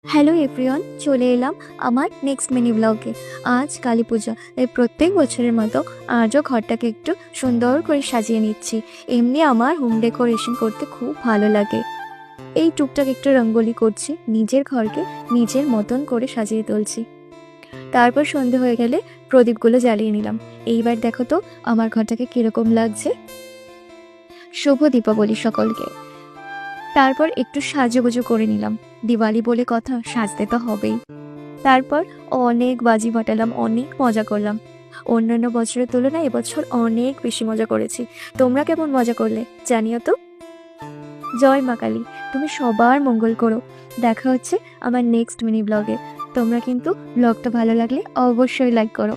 Hello everyone, চলে এলাম আমার নেক্সট মিনি ব্লগে। আজ কালী পূজা, তাই প্রত্যেক বছরের মতো আজও ঘরটাকে একটু সুন্দর করে সাজিয়ে নিচ্ছি। এমনি আমার হোম ডেকোরেশন করতে খুব ভালো লাগে। এই টুকটাক একটু রঙ্গোলি করছি, নিজের ঘরকে নিজের মতন করে সাজিয়ে তুলছি। তারপর সন্ধে হয়ে গেলে প্রদীপগুলো জ্বালিয়ে নিলাম। এইবার দেখো তো আমার ঘরটাকে কীরকম লাগছে। শুভ দীপাবলি সকলকে। তারপর একটু সাজুগুজু করে নিলাম, দিওয়ালি বলে কথা, সাজতে তো হবেই। তারপর অনেক বাজি ফাটালাম, অনেক মজা করলাম। অন্যান্য বছরের তুলনায় এবছর অনেক বেশি মজা করেছি। তোমরা কেমন মজা করলে জানিও তো। জয় মা কালী, তুমি সবার মঙ্গল করো। দেখা হচ্ছে আমার নেক্সট মিনি ব্লগে। তোমরা কিন্তু ব্লগটা ভালো লাগলে অবশ্যই লাইক করো।